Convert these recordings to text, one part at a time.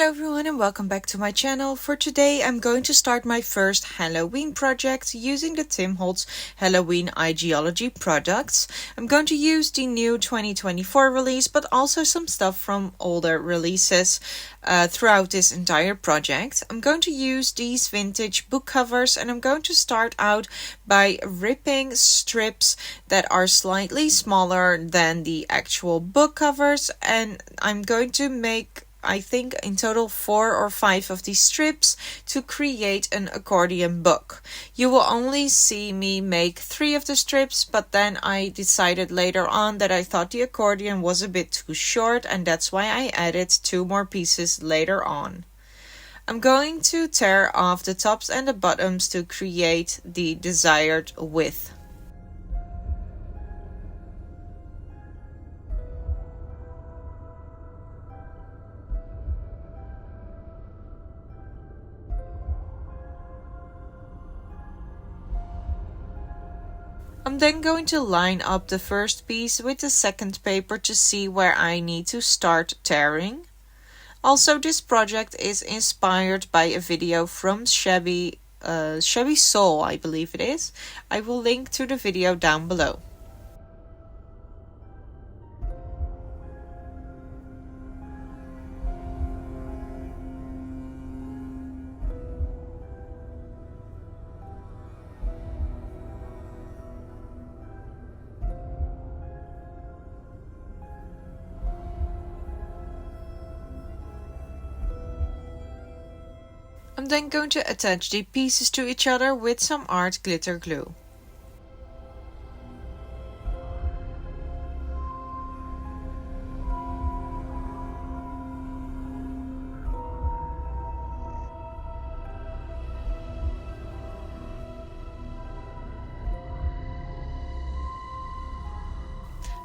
Hello everyone and welcome back to my channel. For today I'm going to start my first Halloween project using the Tim Holtz Halloween Idea-ology products. I'm going to use the new 2024 release but also some stuff from older releases throughout this entire project. I'm going to use these vintage book covers and I'm going to start out by ripping strips that are slightly smaller than the actual book covers, and I'm going to make I think in total 4 or 5 of these strips to create an accordion book. You will only see me make 3 of the strips, but then I decided later on that I thought the accordion was a bit too short, and that's why I added 2 more pieces later on. I'm going to tear off the tops and the bottoms to create the desired width. I'm then going to line up the first piece with the second paper to see where I need to start tearing. Also, this project is inspired by a video from Shabby Soul, I believe it is. I will link to the video down below. I'm then going to attach the pieces to each other with some art glitter glue.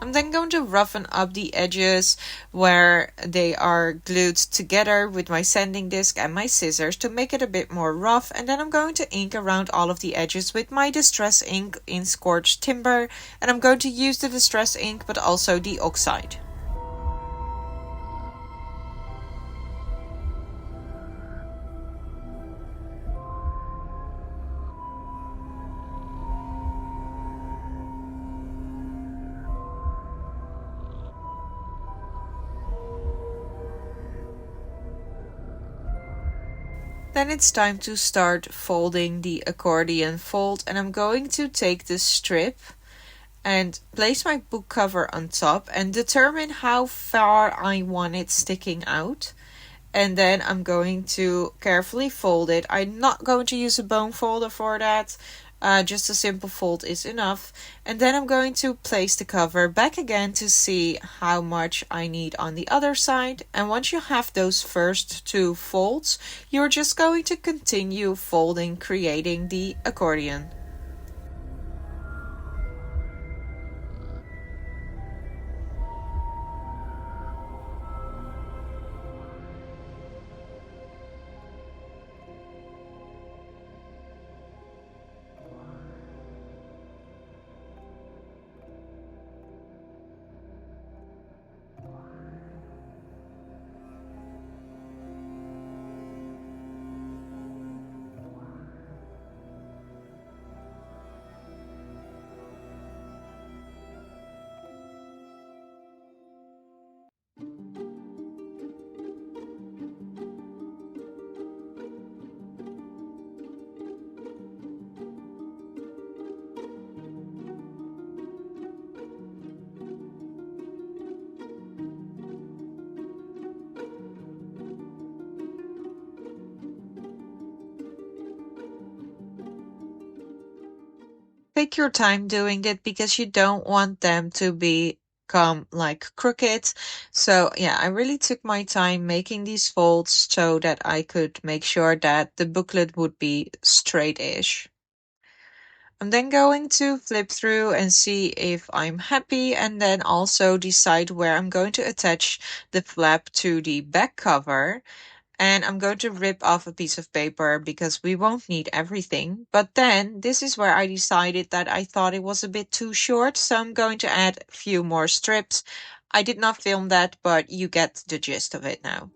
I'm then going to roughen up the edges where they are glued together with my sanding disc and my scissors to make it a bit more rough, and then I'm going to ink around all of the edges with my distress ink in Scorched Timber, and I'm going to use the distress ink but also the oxide. Then it's time to start folding the accordion fold, and I'm going to take this strip and place my book cover on top and determine how far I want it sticking out. And then I'm going to carefully fold it. I'm not going to use a bone folder for that. Just a simple fold is enough. And then I'm going to place the cover back again to see how much I need on the other side. And once you have those first 2 folds, you're just going to continue folding, creating the accordion. Take your time doing it because you don't want them to become like crooked. So yeah, I really took my time making these folds so that I could make sure that the booklet would be straight-ish. I'm then going to flip through and see if I'm happy, and then also decide where I'm going to attach the flap to the back cover. And I'm going to rip off a piece of paper because we won't need everything. But then this is where I decided that I thought it was a bit too short, so I'm going to add a few more strips. I did not film that, but you get the gist of it now.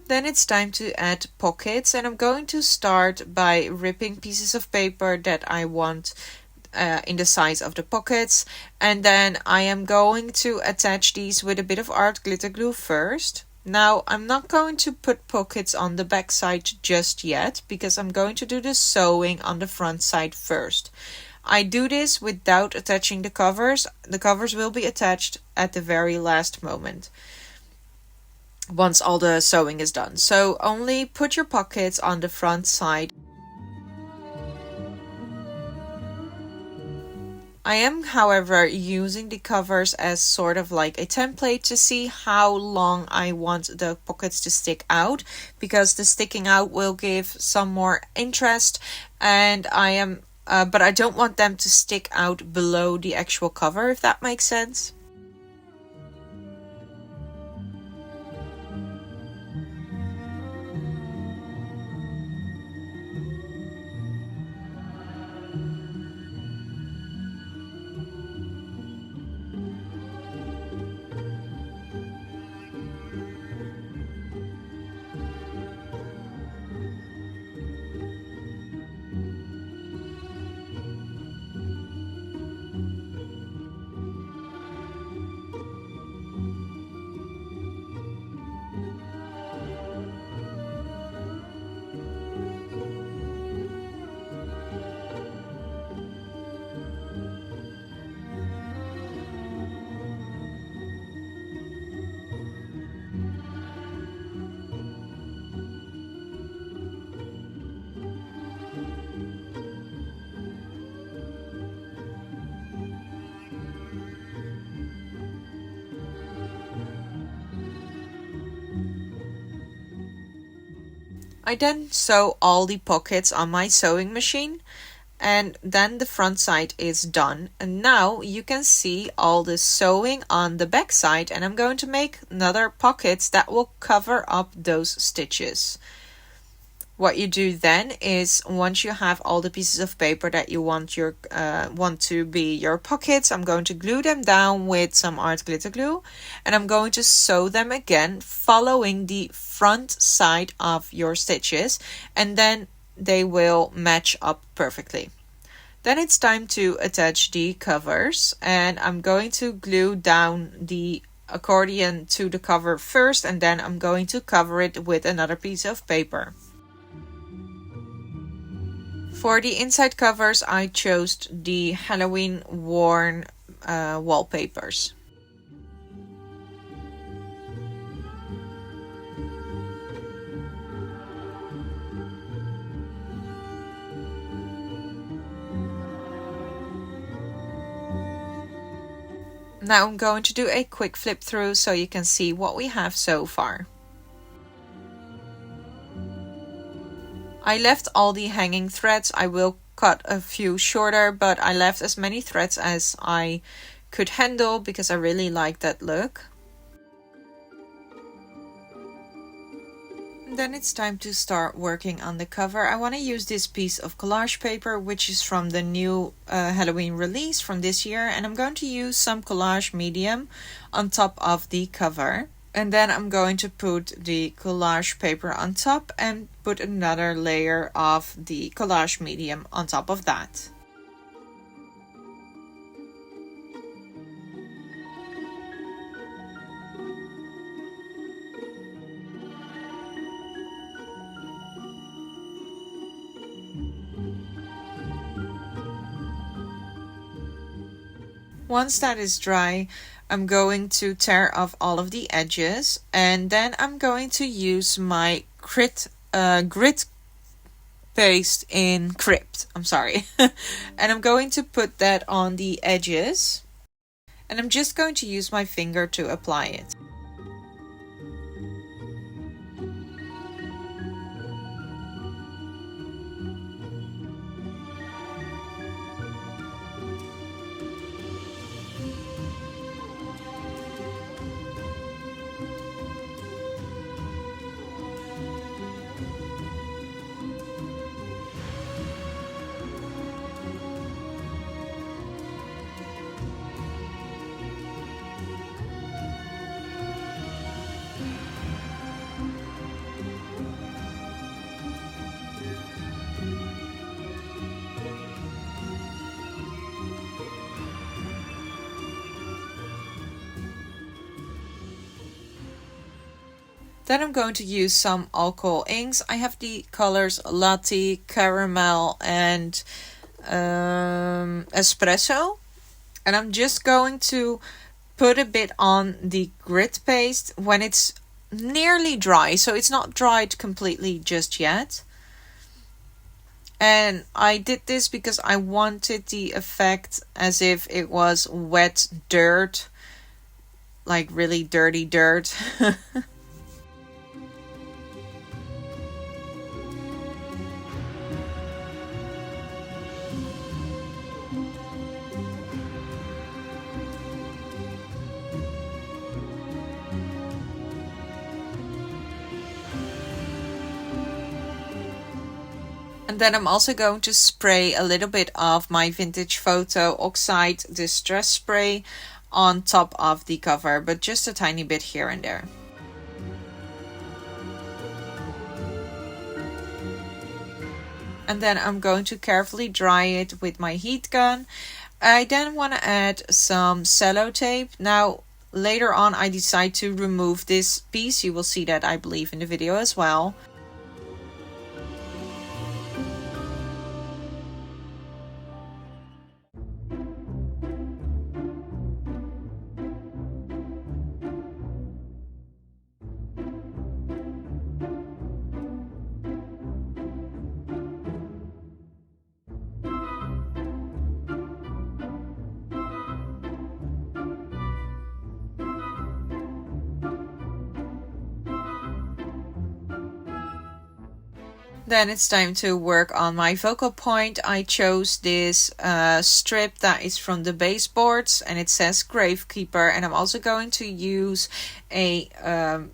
Then it's time to add pockets, and I'm going to start by ripping pieces of paper that I want in the size of the pockets, and then I am going to attach these with a bit of art glitter glue first. Now I'm not going to put pockets on the back side just yet because I'm going to do the sewing on the front side first. I do this without attaching the covers. The covers will be attached at the very last moment, once all the sewing is done. So only put your pockets on the front side. I am, however, using the covers as sort of like a template to see how long I want the pockets to stick out, because the sticking out will give some more interest, and but I don't want them to stick out below the actual cover, if that makes sense. I then sew all the pockets on my sewing machine, and then the front side is done. And now you can see all the sewing on the back side, and I'm going to make another pockets that will cover up those stitches. What you do then is, once you have all the pieces of paper that you want to be your pockets, I'm going to glue them down with some art glitter glue, and I'm going to sew them again following the front side of your stitches, and then they will match up perfectly. Then it's time to attach the covers, and I'm going to glue down the accordion to the cover first, and then I'm going to cover it with another piece of paper. For the inside covers, I chose the Halloween worn wallpapers. Now I'm going to do a quick flip through so you can see what we have so far. I left all the hanging threads. I will cut a few shorter, but I left as many threads as I could handle because I really like that look. Then it's time to start working on the cover. I want to use this piece of collage paper, which is from the new Halloween release from this year, and I'm going to use some collage medium on top of the cover. And then I'm going to put the collage paper on top and put another layer of the collage medium on top of that. Once that is dry, I'm going to tear off all of the edges, and then I'm going to use my grit paste in Crypt. I'm sorry. And I'm going to put that on the edges, and I'm just going to use my finger to apply it. Then I'm going to use some alcohol inks. I have the colors Latte, Caramel, and Espresso. And I'm just going to put a bit on the grit paste when it's nearly dry. So it's not dried completely just yet. And I did this because I wanted the effect as if it was wet dirt, like really dirty dirt. And then I'm also going to spray a little bit of my vintage photo oxide distress spray on top of the cover, but just a tiny bit here and there. And then I'm going to carefully dry it with my heat gun. I then want to add some cello tape. Now, later on I decide to remove this piece. You will see that, I believe, in the video as well. Then it's time to work on my focal point. I chose this strip that is from the Baseboards and it says Gravekeeper. And I'm also going to use a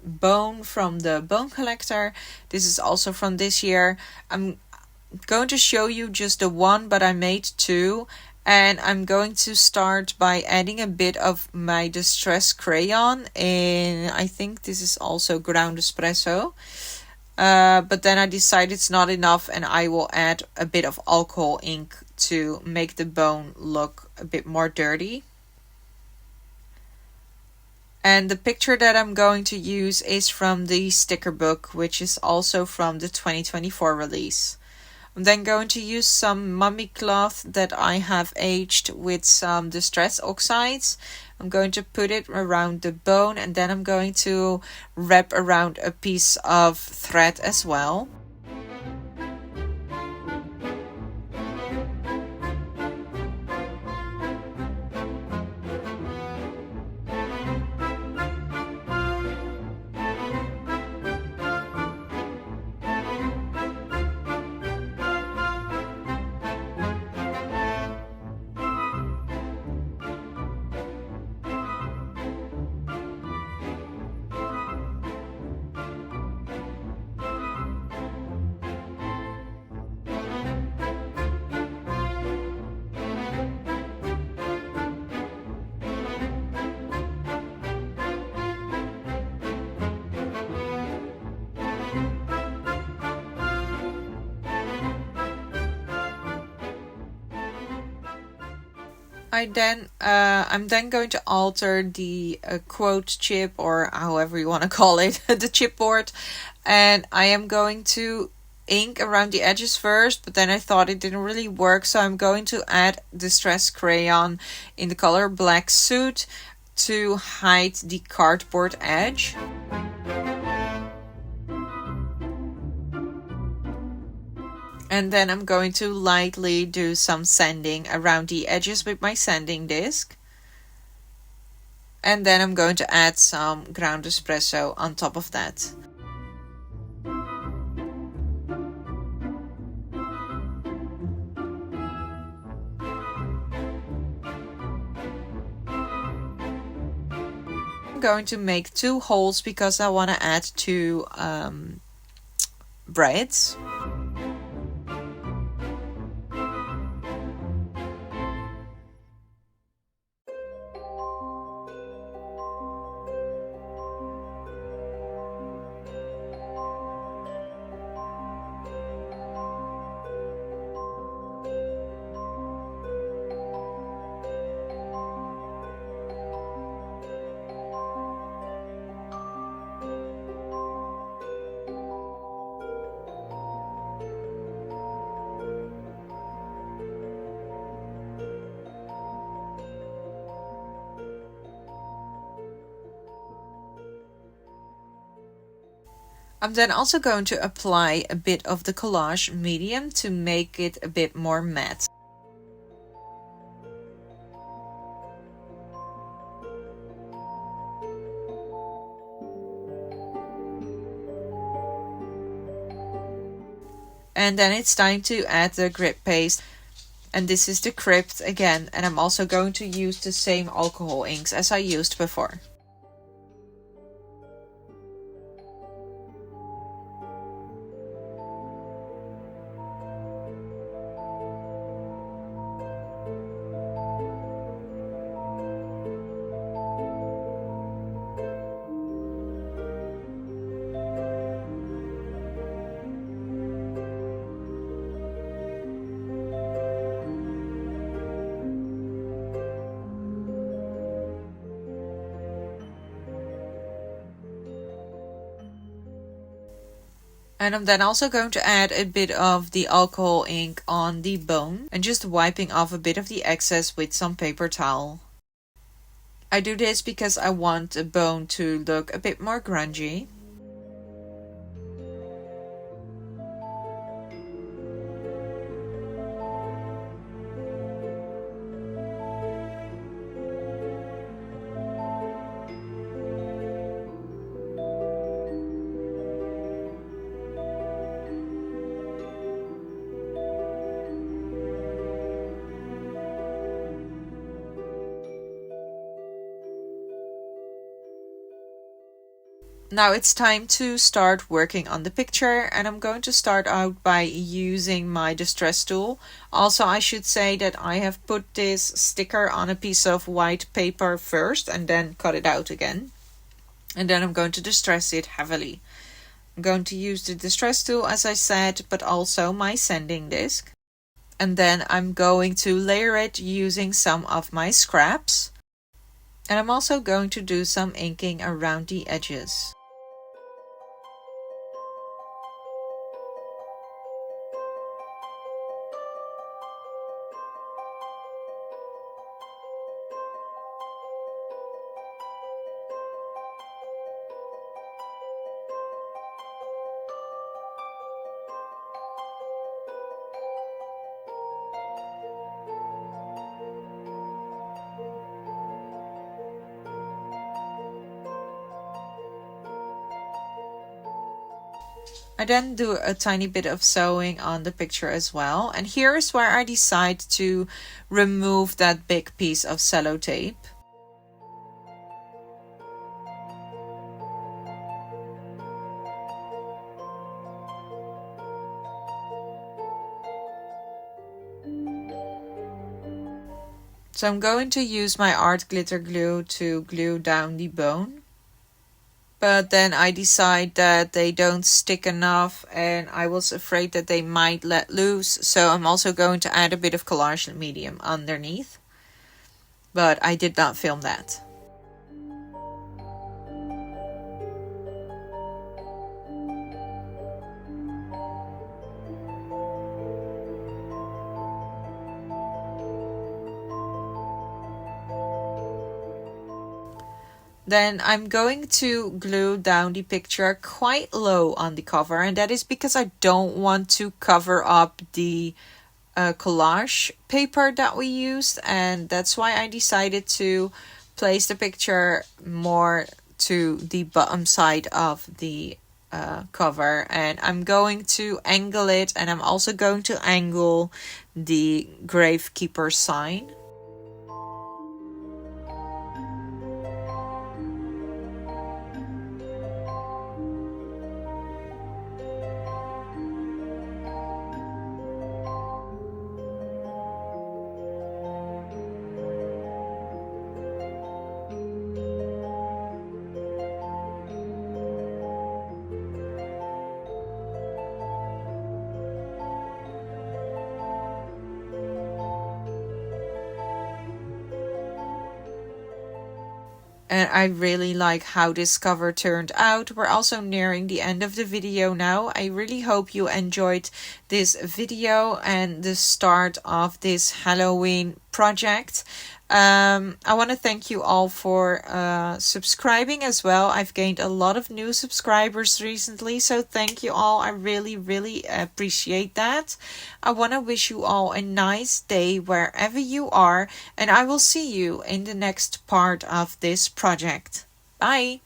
bone from the Bone Collector. This is also from this year. I'm going to show you just the one, but I made two. And I'm going to start by adding a bit of my distress crayon in, I think this is also ground espresso. But then I decided it's not enough and I will add a bit of alcohol ink to make the bone look a bit more dirty. And the picture that I'm going to use is from the Stickerbook, which is also from the 2024 release. I'm then going to use some mummy cloth that I have aged with some distress oxides. I'm going to put it around the bone and then I'm going to wrap around a piece of thread as well. I'm then going to alter the quote chip, or however you want to call it, the chipboard, and I am going to ink around the edges first, but then I thought it didn't really work, so I'm going to add distress crayon in the color Black Suit to hide the cardboard edge. And then I'm going to lightly do some sanding around the edges with my sanding disc. And then I'm going to add some ground espresso on top of that. I'm going to make 2 holes because I want to add 2 braids. I'm then also going to apply a bit of the collage medium to make it a bit more matte. And then it's time to add the grip paste. And this is the Crypt again, and I'm also going to use the same alcohol inks as I used before. And I'm then also going to add a bit of the alcohol ink on the bone and just wiping off a bit of the excess with some paper towel. I do this because I want the bone to look a bit more grungy. Now it's time to start working on the picture, and I'm going to start out by using my distress tool. Also, I should say that I have put this sticker on a piece of white paper first and then cut it out again. And then I'm going to distress it heavily. I'm going to use the distress tool as I said, but also my sanding disc. And then I'm going to layer it using some of my scraps. And I'm also going to do some inking around the edges. I then do a tiny bit of sewing on the picture as well, and here is where I decide to remove that big piece of cello tape. So I'm going to use my art glitter glue to glue down the bone. But then I decide that they don't stick enough and I was afraid that they might let loose. So I'm also going to add a bit of collage medium underneath. But I did not film that. Then I'm going to glue down the picture quite low on the cover, and that is because I don't want to cover up the collage paper that we used, and that's why I decided to place the picture more to the bottom side of the cover. And I'm going to angle it, and I'm also going to angle the gravekeeper sign. And I really like how this cover turned out. We're also nearing the end of the video now. I really hope you enjoyed this video and the start of this Halloween project. I want to thank you all for subscribing as well. I've gained a lot of new subscribers recently, so thank you all. I really, really appreciate that. I want to wish you all a nice day wherever you are, and I will see you in the next part of this project. Bye!